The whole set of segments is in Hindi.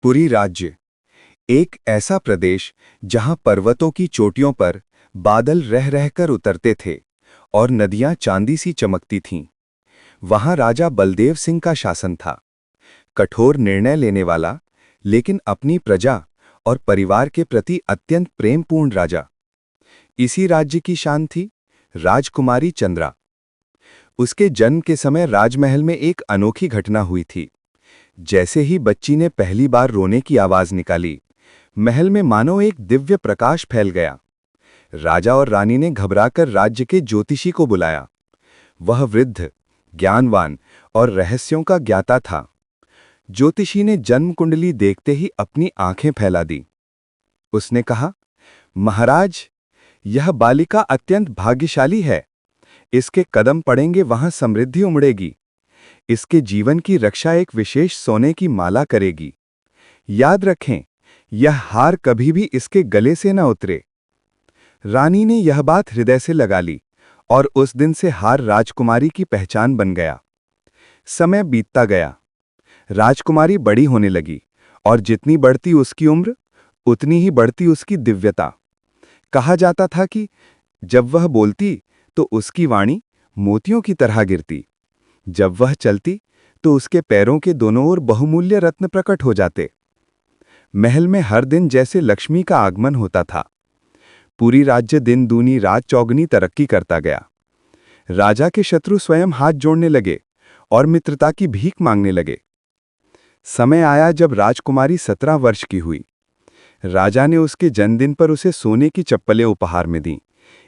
पुरी राज्य एक ऐसा प्रदेश जहां पर्वतों की चोटियों पर बादल रह रहकर उतरते थे और नदियां चांदी सी चमकती थीं। वहां राजा बलदेव सिंह का शासन था, कठोर निर्णय लेने वाला, लेकिन अपनी प्रजा और परिवार के प्रति अत्यंत प्रेमपूर्ण राजा। इसी राज्य की शान थी राजकुमारी चंद्रा। उसके जन्म के समय राजमहल में एक अनोखी घटना हुई थी। जैसे ही बच्ची ने पहली बार रोने की आवाज निकाली, महल में मानो एक दिव्य प्रकाश फैल गया। राजा और रानी ने घबराकर राज्य के ज्योतिषी को बुलाया। वह वृद्ध, ज्ञानवान और रहस्यों का ज्ञाता था। ज्योतिषी ने जन्म कुंडली देखते ही अपनी आंखें फैला दी। उसने कहा, महाराज, यह बालिका अत्यंत भाग्यशाली है। इसके कदम पड़ेंगे वहां समृद्धि उमड़ेगी। इसके जीवन की रक्षा एक विशेष सोने की माला करेगी। याद रखें, यह हार कभी भी इसके गले से न उतरे। रानी ने यह बात हृदय से लगा ली और उस दिन से हार राजकुमारी की पहचान बन गया। समय बीतता गया। राजकुमारी बड़ी होने लगी और जितनी बढ़ती उसकी उम्र, उतनी ही बढ़ती उसकी दिव्यता। कहा जाता था कि जब वह बोलती तो उसकी वाणी मोतियों की तरह गिरती। जब वह चलती तो उसके पैरों के दोनों ओर बहुमूल्य रत्न प्रकट हो जाते। महल में हर दिन जैसे लक्ष्मी का आगमन होता था। पूरी राज्य दिन दूनी रात चौगनी तरक्की करता गया। राजा के शत्रु स्वयं हाथ जोड़ने लगे और मित्रता की भीख मांगने लगे। समय आया जब राजकुमारी 17 वर्ष की हुई। राजा ने उसके जन्मदिन पर उसे सोने की चप्पलें उपहार में दीं,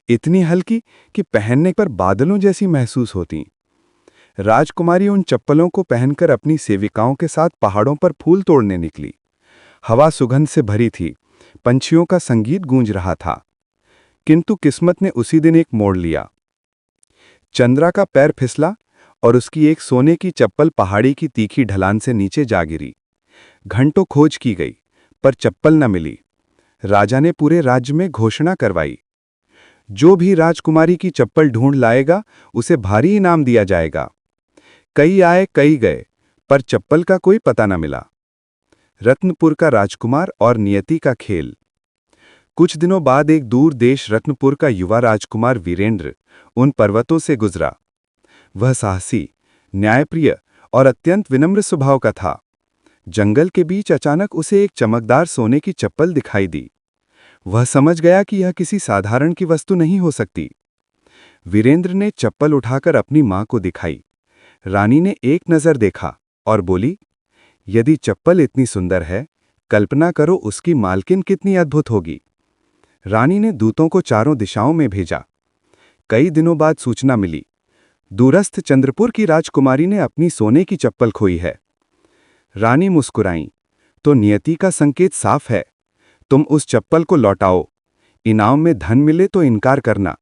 इतनी हल्की कि पहनने पर बादलों जैसी महसूस होती। राजकुमारी उन चप्पलों को पहनकर अपनी सेविकाओं के साथ पहाड़ों पर फूल तोड़ने निकली। हवा सुगंध से भरी थी, पंछियों का संगीत गूंज रहा था। किंतु किस्मत ने उसी दिन एक मोड़ लिया। चंद्रा का पैर फिसला और उसकी एक सोने की चप्पल पहाड़ी की तीखी ढलान से नीचे जा गिरी। घंटों खोज की गई, पर चप्पल न मिली। राजा ने पूरे राज्य में घोषणा करवाई, जो भी राजकुमारी की चप्पल ढूंढ लाएगा उसे भारी इनाम दिया जाएगा। कई आए कई गए, पर चप्पल का कोई पता न मिला। रत्नपुर का राजकुमार और नियति का खेल। कुछ दिनों बाद एक दूर देश रत्नपुर का युवा राजकुमार वीरेंद्र उन पर्वतों से गुजरा। वह साहसी, न्यायप्रिय और अत्यंत विनम्र स्वभाव का था। जंगल के बीच अचानक उसे एक चमकदार सोने की चप्पल दिखाई दी। वह समझ गया कि यह किसी साधारण की वस्तु नहीं हो सकती। वीरेंद्र ने चप्पल उठाकर अपनी मां को दिखाई। रानी ने एक नजर देखा और बोली, यदि चप्पल इतनी सुंदर है, कल्पना करो उसकी मालकिन कितनी अद्भुत होगी। रानी ने दूतों को चारों दिशाओं में भेजा। कई दिनों बाद सूचना मिली, दूरस्थ चंद्रपुर की राजकुमारी ने अपनी सोने की चप्पल खोई है। रानी मुस्कुराईं, तो नियति का संकेत साफ है। तुम उस चप्पल को लौटाओ। इनाम में धन मिले तो इनकार करना।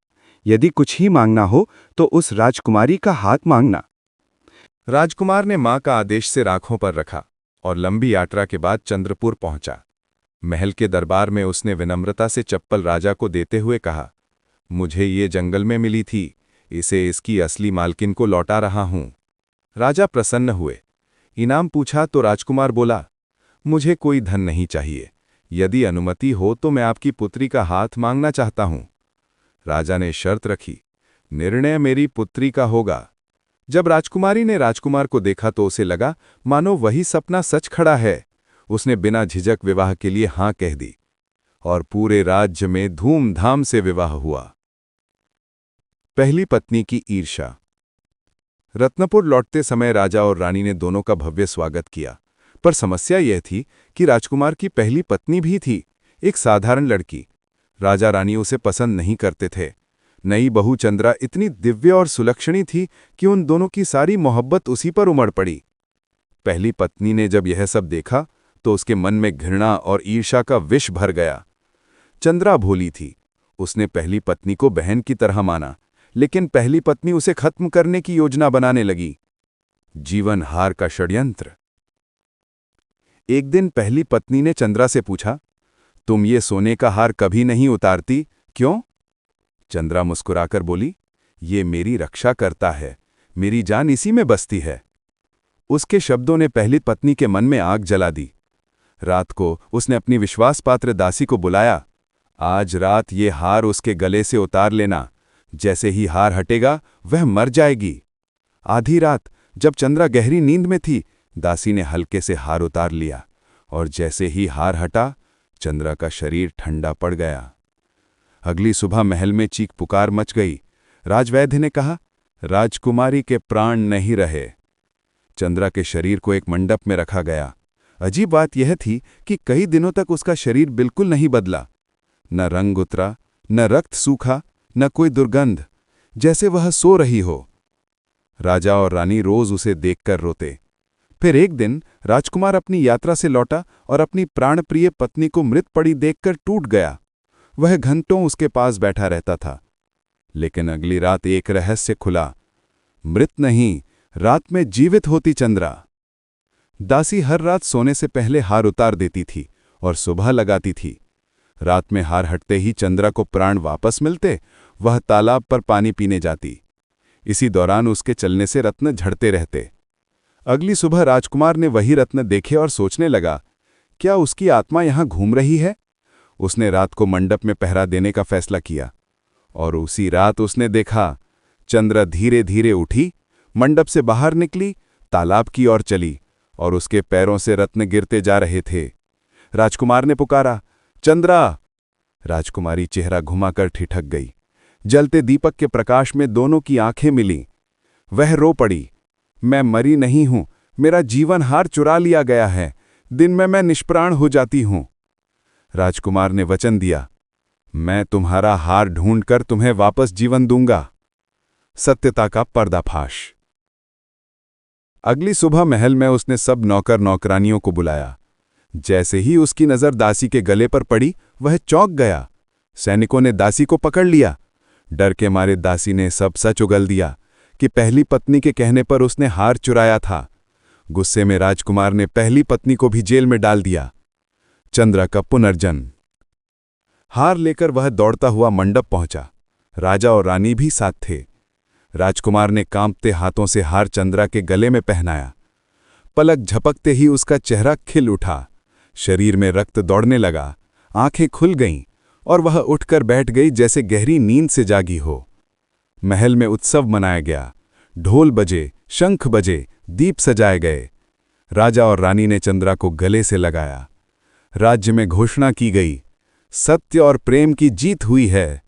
यदि कुछ ही मांगना हो तो उस राजकुमारी का हाथ मांगना। राजकुमार ने मां का आदेश सिर आंखों पर रखा और लंबी यात्रा के बाद चंद्रपुर पहुंचा। महल के दरबार में उसने विनम्रता से चप्पल राजा को देते हुए कहा, मुझे ये जंगल में मिली थी, इसे इसकी असली मालकिन को लौटा रहा हूं। राजा प्रसन्न हुए। इनाम पूछा तो राजकुमार बोला, मुझे कोई धन नहीं चाहिए। यदि अनुमति हो तो मैं आपकी पुत्री का हाथ मांगना चाहता हूं। राजा ने शर्त रखी, निर्णय मेरी पुत्री का होगा। जब राजकुमारी ने राजकुमार को देखा तो उसे लगा मानो वही सपना सच खड़ा है। उसने बिना झिझक विवाह के लिए हां कह दी और पूरे राज्य में धूमधाम से विवाह हुआ। पहली पत्नी की ईर्ष्या। रत्नपुर लौटते समय राजा और रानी ने दोनों का भव्य स्वागत किया, पर समस्या यह थी कि राजकुमार की पहली पत्नी भी थी, एक साधारण लड़की। राजा रानी उसे पसंद नहीं करते थे। नई बहू चंद्रा इतनी दिव्य और सुलक्षणी थी कि उन दोनों की सारी मोहब्बत उसी पर उमड़ पड़ी। पहली पत्नी ने जब यह सब देखा तो उसके मन में घृणा और ईर्ष्या का विष भर गया। चंद्रा भोली थी। उसने पहली पत्नी को बहन की तरह माना, लेकिन पहली पत्नी उसे खत्म करने की योजना बनाने लगी। जीवन हार का षड्यंत्र। एक दिन पहली पत्नी ने चंद्रा से पूछा, तुम ये सोने का हार कभी नहीं उतारती, क्यों? चंद्रा मुस्कुराकर बोली, ये मेरी रक्षा करता है, मेरी जान इसी में बसती है। उसके शब्दों ने पहली पत्नी के मन में आग जला दी। रात को उसने अपनी विश्वासपात्र दासी को बुलाया। आज रात ये हार उसके गले से उतार लेना, जैसे ही हार हटेगा वह मर जाएगी। आधी रात जब चंद्रा गहरी नींद में थी, दासी ने हल्के से हार उतार लिया और जैसे ही हार हटा, चंद्रा का शरीर ठंडा पड़ गया। अगली सुबह महल में चीख पुकार मच गई। राजवैद्य ने कहा, राजकुमारी के प्राण नहीं रहे। चंद्रा के शरीर को एक मंडप में रखा गया। अजीब बात यह थी कि कई दिनों तक उसका शरीर बिल्कुल नहीं बदला। न रंग उतरा, न रक्त सूखा, न कोई दुर्गंध, जैसे वह सो रही हो। राजा और रानी रोज उसे देखकर रोते। फिर एक दिन राजकुमार अपनी यात्रा से लौटा और अपनी प्राणप्रिय पत्नी को मृत पड़ी देखकर टूट गया। वह घंटों उसके पास बैठा रहता था। लेकिन अगली रात एक रहस्य खुला। मृत नहीं, रात में जीवित होती चंद्रा। दासी हर रात सोने से पहले हार उतार देती थी और सुबह लगाती थी। रात में हार हटते ही चंद्रा को प्राण वापस मिलते। वह तालाब पर पानी पीने जाती। इसी दौरान उसके चलने से रत्न झड़ते रहते। अगली सुबह राजकुमार ने वही रत्न देखे और सोचने लगा, क्या उसकी आत्मा यहां घूम रही है? उसने रात को मंडप में पहरा देने का फैसला किया और उसी रात उसने देखा, चंद्रा धीरे धीरे उठी, मंडप से बाहर निकली, तालाब की ओर चली और उसके पैरों से रत्न गिरते जा रहे थे। राजकुमार ने पुकारा, चंद्रा! राजकुमारी चेहरा घुमाकर ठिठक गई। जलते दीपक के प्रकाश में दोनों की आंखें मिलीं। वह रो पड़ी, मैं मरी नहीं हूं, मेरा जीवन हार चुरा लिया गया है। दिन में मैं निष्प्राण हो जाती हूं। राजकुमार ने वचन दिया, मैं तुम्हारा हार ढूंढकर तुम्हें वापस जीवन दूंगा। सत्यता का पर्दाफाश। अगली सुबह महल में उसने सब नौकर नौकरानियों को बुलाया। जैसे ही उसकी नजर दासी के गले पर पड़ी, वह चौंक गया। सैनिकों ने दासी को पकड़ लिया। डर के मारे दासी ने सब सच उगल दिया कि पहली पत्नी के कहने पर उसने हार चुराया था। गुस्से में राजकुमार ने पहली पत्नी को भी जेल में डाल दिया। चंद्रा का पुनर्जन्म। हार लेकर वह दौड़ता हुआ मंडप पहुंचा। राजा और रानी भी साथ थे। राजकुमार ने कांपते हाथों से हार चंद्रा के गले में पहनाया। पलक झपकते ही उसका चेहरा खिल उठा। शरीर में रक्त दौड़ने लगा, आंखें खुल गईं और वह उठकर बैठ गई जैसे गहरी नींद से जागी हो। महल में उत्सव मनाया गया। ढोल बजे, शंख बजे, दीप सजाए गए। राजा और रानी ने चंद्रा को गले से लगाया। राज्य में घोषणा की गई, सत्य और प्रेम की जीत हुई है।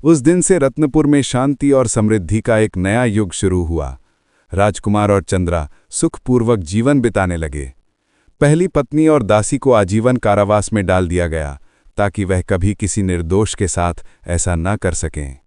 उस दिन से रत्नपुर में शांति और समृद्धि का एक नया युग शुरू हुआ। राजकुमार और चंद्रा सुखपूर्वक जीवन बिताने लगे। पहली पत्नी और दासी को आजीवन कारावास में डाल दिया गया ताकि वह कभी किसी निर्दोष के साथ ऐसा न कर सकें।